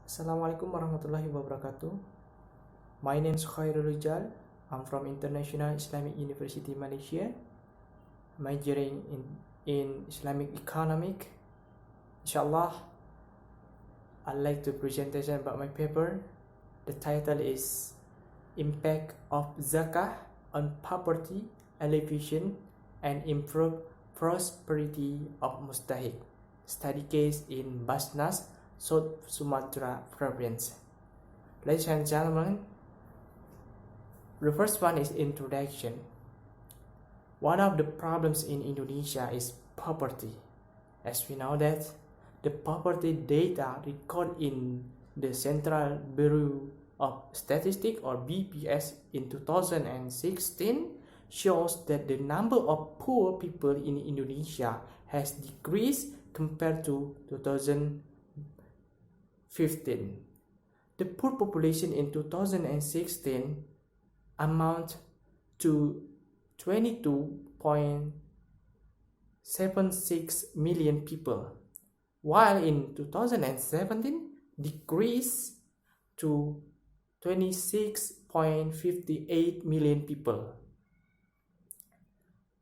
Assalamualaikum warahmatullahi wabarakatuh. My name is Khairul Rijal. I'm from International Islamic University Malaysia, majoring in Islamic Economic. Inshallah, I'd like to presentation about my paper. The title is Impact of Zakah on Poverty, Allevation, and Improved Prosperity of Mustahik. Study case in BAZNAS, South Sumatra province. Ladies and gentlemen, the first one is introduction. One of the problems in Indonesia is poverty. As we know that the poverty data recorded in the Central Bureau of Statistics or BPS in 2016 shows that the number of poor people in Indonesia has decreased compared to 2015. The poor population in 2016 amount to 22.76 million people, while in 2017 decreased to 26.58 million people.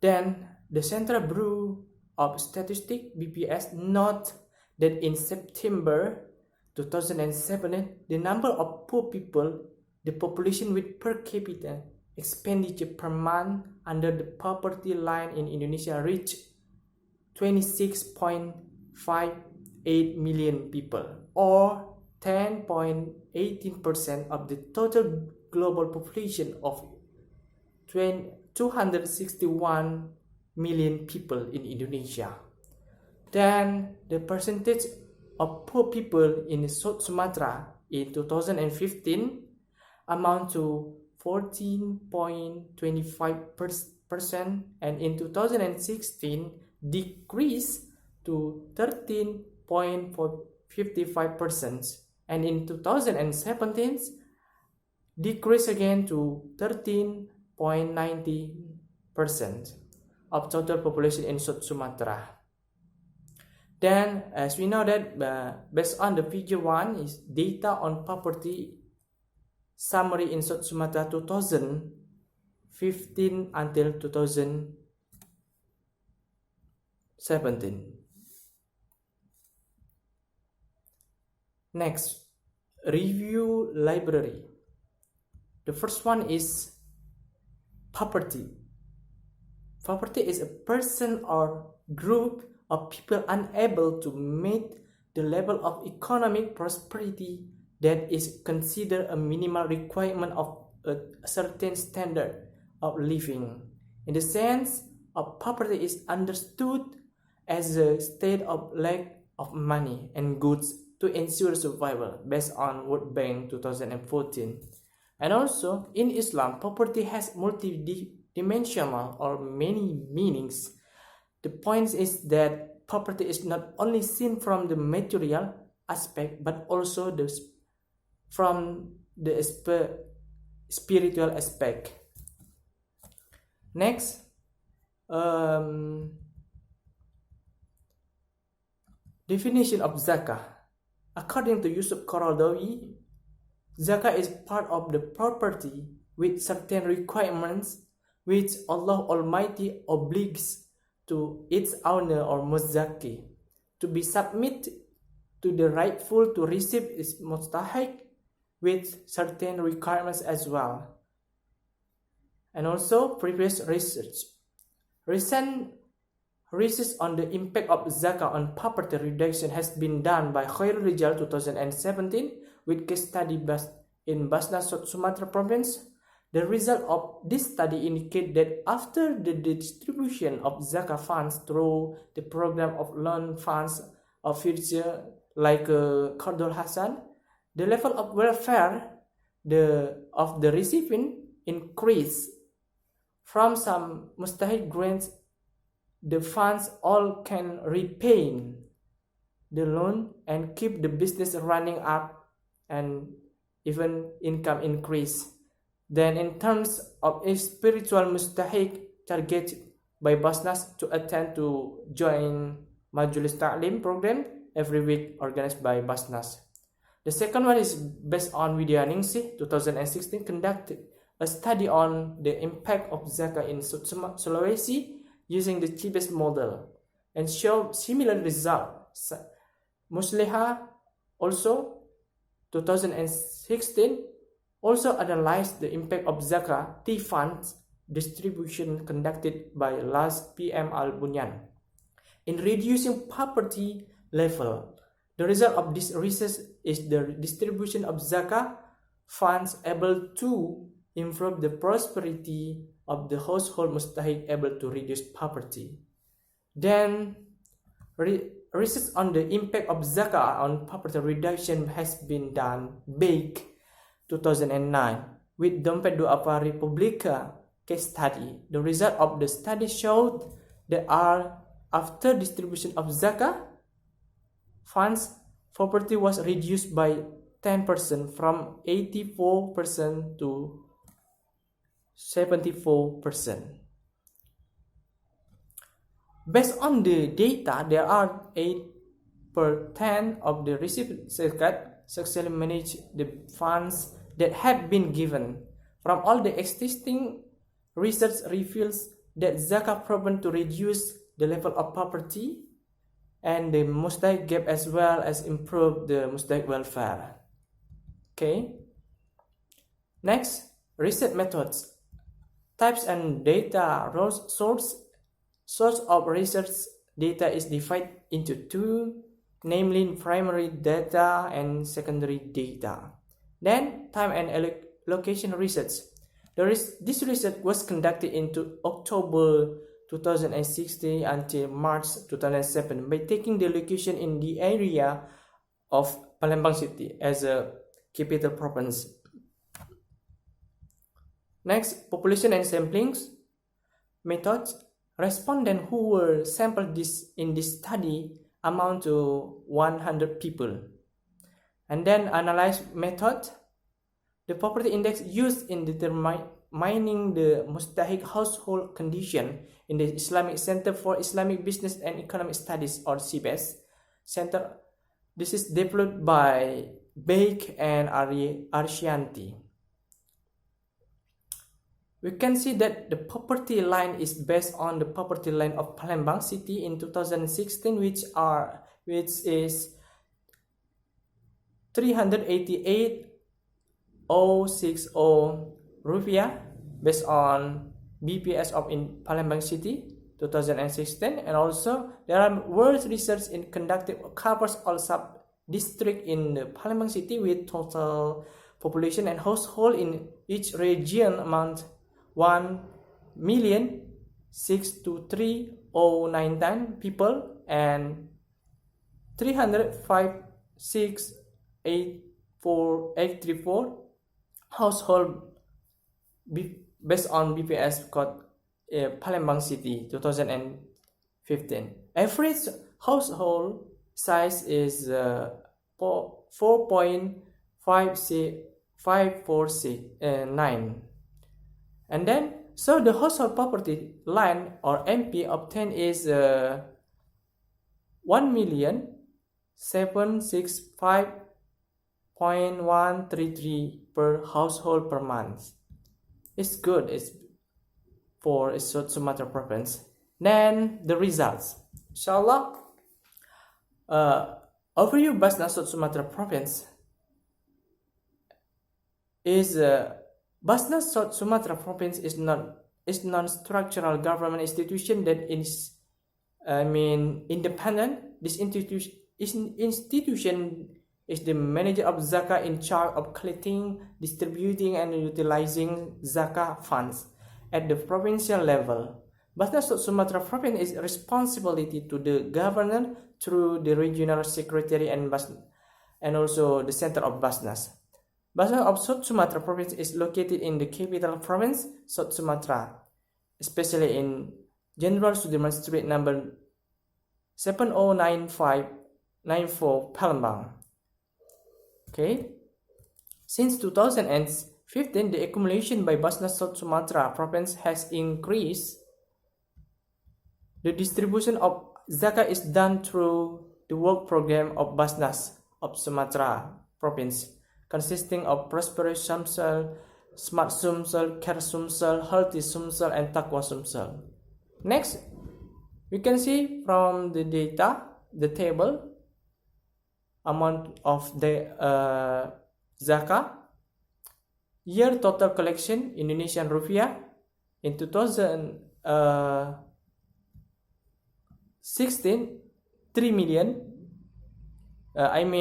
Then the Central Bureau of Statistics (BPS) note that in September 2007, the number of poor people, the population with per capita expenditure per month under the poverty line in Indonesia reached 26.58 million people, or 10.18% of the total global population of 261 million people in Indonesia. Then the percentage of poor people in South Sumatra in 2015 amount to 14.25%, and in 2016 decreased to 13.55%, and in 2017 decreased again to 13.90% of total population in South Sumatra. Then, as we know that based on the figure 1 is data on poverty summary in South Sumatra 2015 until 2017. Next, review library. The first one is poverty. Poverty is a person or group of people unable to meet the level of economic prosperity that is considered a minimal requirement of a certain standard of living. In the sense of poverty is understood as a state of lack of money and goods to ensure survival based on World Bank 2014. And also in Islam, poverty has multidimensional or many meanings. The point is that poverty is not only seen from the material aspect but also from the spiritual aspect. Next, definition of Zakah. According to Yusuf Qaradawi, Zakah is part of the property with certain requirements which Allah Almighty obliges to its owner or Mustahik to be submitted to the rightful to receive its Mustahik with certain requirements as well. And also previous research. Recent research on the impact of Zakah on poverty reduction has been done by Khairul Rijal 2017 with case study in BAZNAS South Sumatra province. The result of this study indicate that after the distribution of Zakah funds through the program of loan funds of future like Qardul Hasan, the level of welfare of the recipient increased. From some Mustahik grants, the funds all can repay the loan and keep the business running up and even income increase. Then in terms of a spiritual Mustahik targeted by BAZNAS to attend to join Majlis Ta'lim program every week organized by BAZNAS. The second one is based on Widyaningsih 2016 conducted a study on the impact of Zakah in Sulawesi using the cheapest model and showed similar results. Musliha also 2016 also analyzed the impact of Zakah T funds distribution conducted by last PM Al-Bunyan in reducing poverty level. The result of this research is the distribution of Zakah funds able to improve the prosperity of the household Mustahik, able to reduce poverty. Then research on the impact of Zakah on poverty reduction has been done big 2009 with Dompet Duafa Republika case study. The result of the study showed that after distribution of Zakah funds, poverty was reduced by 10% from 84% to 74%. Based on the data, there are 8% of the received zakat successfully manage the funds that have been given. From all the existing research reveals that Zakah proven to reduce the level of poverty and the Mustahik gap as well as improve the Mustahik welfare. Okay. Next, research methods. Types and data source of research data is divided into two, namely primary data and secondary data. Then time and location research. This research was conducted into October 2016 until March 2007 by taking the location in the area of Palembang City as a capital province. Next, population and samplings methods. Respondents who were sampled in this study amount to 100 people. And then analyze method. The poverty index used in determining the Mustahik household condition in the Islamic Center for Islamic Business and Economic Studies, or CBES Center. This is developed by Baik and Arsyanti. We can see that the poverty line is based on the poverty line of Palembang City in 2016, which is 388,060 rupiah based on BPS of in Palembang City 2016, and also there are world research in conducted covers all sub-district in the Palembang City with total population and household in each region amount 1,623,099 people and 305,684 household based on BPS code Palembang City 2015. Average household size is 4.549. And then, so the household poverty line or MP obtained is 1,765,133 per household per month. It's good. It's for South Sumatra province. Then the results. Inshallah, overview BAZNAS South Sumatra province is BAZNAS South Sumatra province is non-structural government institution that is independent. This institution is the manager of Zakah in charge of collecting, distributing and utilizing Zakah funds at the provincial level. BAZNAS South Sumatra province is responsibility to the governor through the regional secretary and also the center of BAZNAS. BAZNAS of South Sumatra province is located in the capital province, South Sumatra, especially in General Sudirman Street number 709594 Palembang. Okay. Since 2015, the accumulation by BAZNAS South Sumatra province has increased. The distribution of Zakah is done through the work program of BAZNAS of Sumatra province, consisting of prosperous Sumsel, smart Sumsel, care Sumsel, healthy Sumsel, and Taqwa Sumsel. Next, we can see from the data, the table, amount of the Zakah, year total collection Indonesian rupiah in 2016, 3 million, 3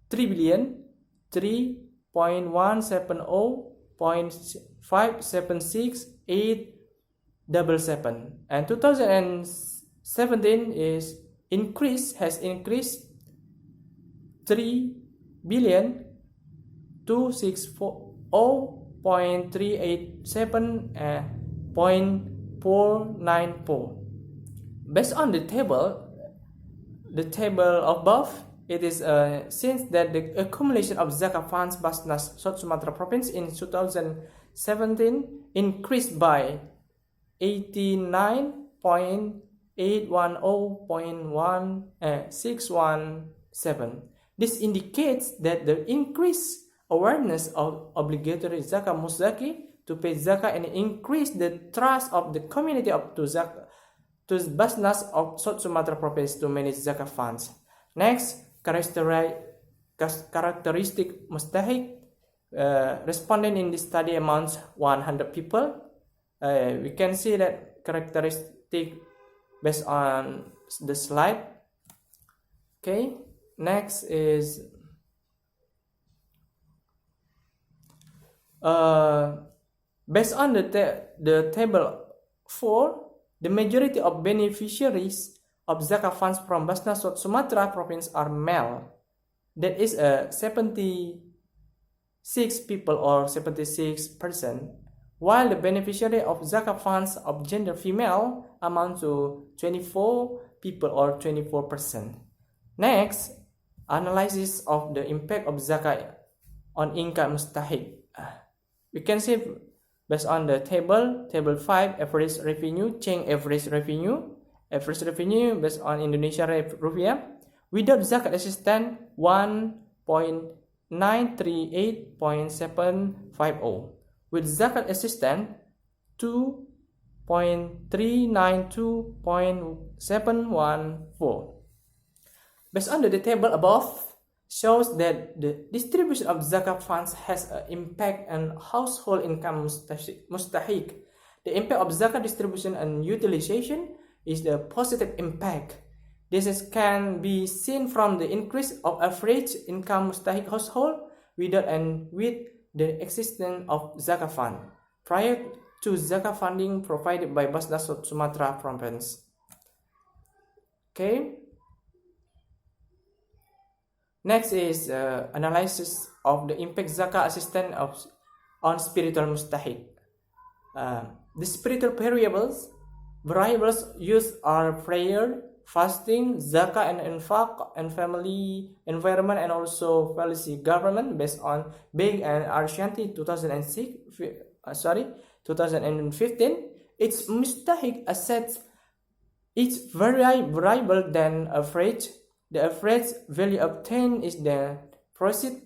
billion, 3.170.576877, and 2017 has increased 3 billion 264.387.494. Based on the table above, it is since that the accumulation of Zakah funds BAZNAS South Sumatra Province in 2017 increased by 89.810.617. This indicates that the increased awareness of obligatory Zakah Mustahik to pay Zakah and increase the trust of the community up to BAZNAS of South Sumatra Province to manage Zakah funds. Next, characteristic Mustahik. Respondent in this study amounts 100 people. We can see that characteristic based on the slide. Okay, next is based on the table 4, the majority of beneficiaries of Zakah funds from BAZNAS South Sumatra Province are male. That is 76 people or 76%, while the beneficiary of Zakah funds of gender female amount to 24 people or 24%. Next, analysis of the impact of Zakah on income Mustahik. We can see based on the table 5, average revenue, change average revenue based on Indonesia rupiah. Without Zakat assistance, 1.938.750. With Zakat assistance, 2.392.714. Based on the table above, shows that the distribution of Zakah funds has an impact on household income Mustahik. The impact of Zakah distribution and utilization is the positive impact. This can be seen from the increase of average income Mustahik household without and with the existence of Zakah fund prior to Zakah funding provided by BAZNAS South Sumatra Province. Okay. Next is analysis of the impact Zakah assistance on spiritual Mustahik. The spiritual variables used are prayer, fasting, Zakah and infaq, and family environment, and also policy government based on Big and Arshanti 2015. Its Mustahik assets each variable than average. The average value obtained is the proceed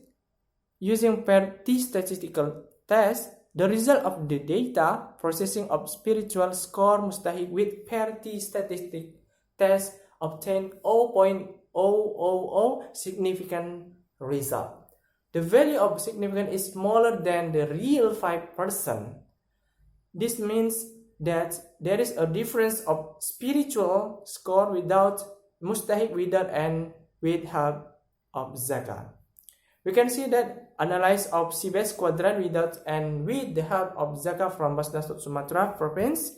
using per T statistical test. The result of the data processing of spiritual score Mustahik with per T statistic test obtained 0.000 significant result. The value of significant is smaller than the real 5%. This means that there is a difference of spiritual score without Mustahik without and with help of Zakah. We can see that analysis of CBS quadrant without and with the help of Zakah from BAZNAS South Sumatra Province.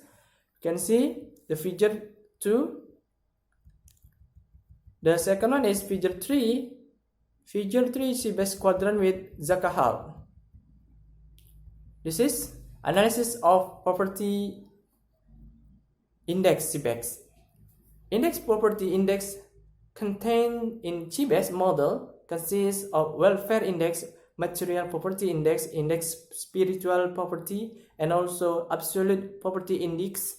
You can see the figure 2. The second one is figure 3. Figure 3 is CBS quadrant with Zakah help. This is analysis of poverty index CBEX. Index poverty index contained in CBEX model consists of welfare index, material poverty index, index spiritual poverty, and also absolute poverty index.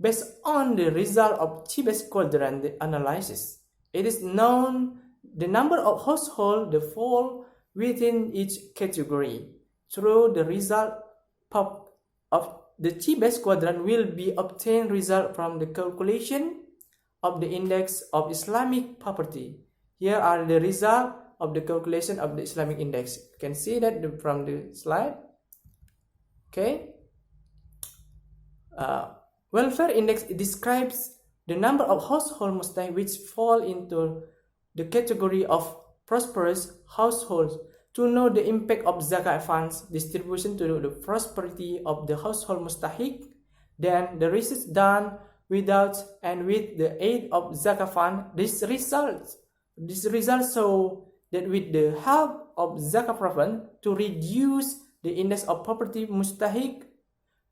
Based on the result of CBEX quadrant analysis, it is known the number of households that fall within each category through the result of the T-base quadrant will be obtained result from the calculation of the index of Islamic property. Here are the result of the calculation of the Islamic index. You can see that from the slide. Okay. Welfare index describes the number of household mustahik which fall into the category of prosperous households. To know the impact of Zakah funds distribution to the prosperity of the household mustahik, then the research done without and with the aid of Zakah fund, this results show that with the help of Zakah province to reduce the index of poverty mustahik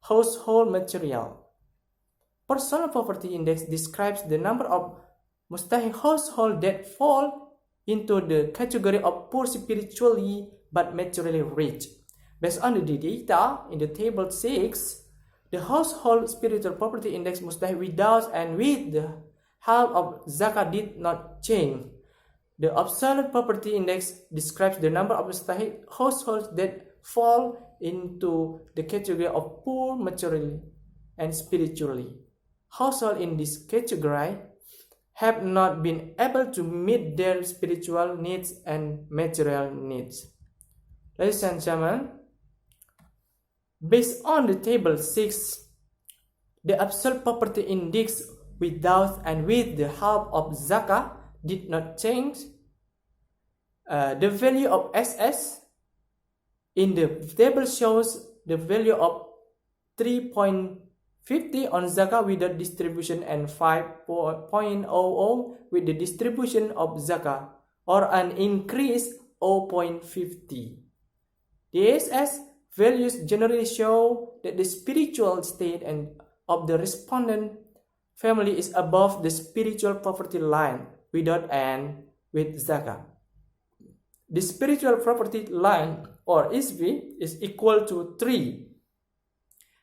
household material. Personal poverty index describes the number of mustahik households that fall into the category of poor spiritually but materially rich. Based on the data in the table 6, the household spiritual poverty index mustahik without and with the help of Zakah did not change. The absolute poverty index describes the number of mustahik households that fall into the category of poor materially and spiritually. Households in this category have not been able to meet their spiritual needs and material needs. Ladies and gentlemen, based on the table 6, the absolute poverty index without and with the help of Zakah did not change. The value of SS in the table shows the value of 3.50 on Zakah without distribution and 5.00 with the distribution of Zakah, or an increase 0.50. The SS values generally show that the spiritual state and of the respondent family is above the spiritual poverty line without and with Zakah. The spiritual poverty line, or SB, is equal to 3.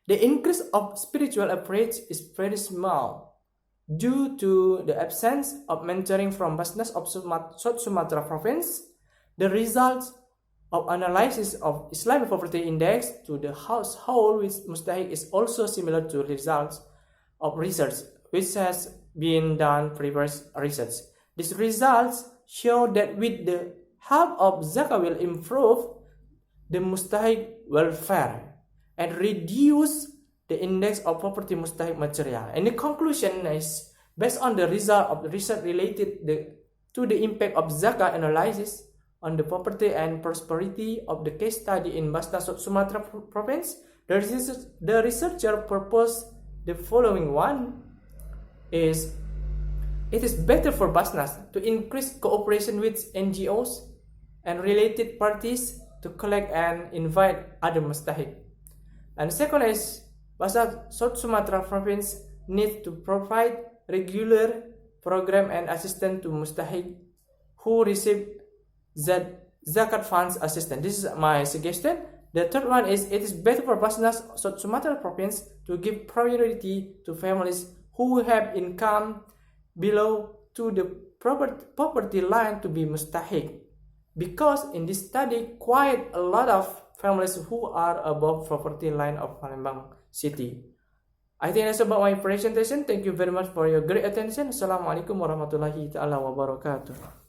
The increase of spiritual average is very small due to the absence of mentoring from BAZNAS of South Sumatra province. The results of analysis of Islamic poverty index to the household with mustahik is also similar to results of research which has been done previous research. These results show that with the help of Zakah will improve the mustahik welfare and reduce the index of poverty mustahik material. And the conclusion is based on the result of the research related to the impact of Zakah analysis on the poverty and prosperity of the case study in BAZNAS of Sumatra province. The researcher proposed the following one is: it is better for BAZNAS to increase cooperation with NGOs and related parties to collect and invite other mustahik. And second is, BAZNAS South Sumatra province needs to provide regular program and assistance to mustahik who receive zakat funds assistance. This is my suggestion. The third one is, it is better for BAZNAS South Sumatra province to give priority to families who have income below to the poverty line to be mustahik, because in this study quite a lot of families who are above poverty line of Palembang city. I think that's about my presentation. Thank you very much for your great attention. Assalamualaikum warahmatullahi taala wabarakatuh.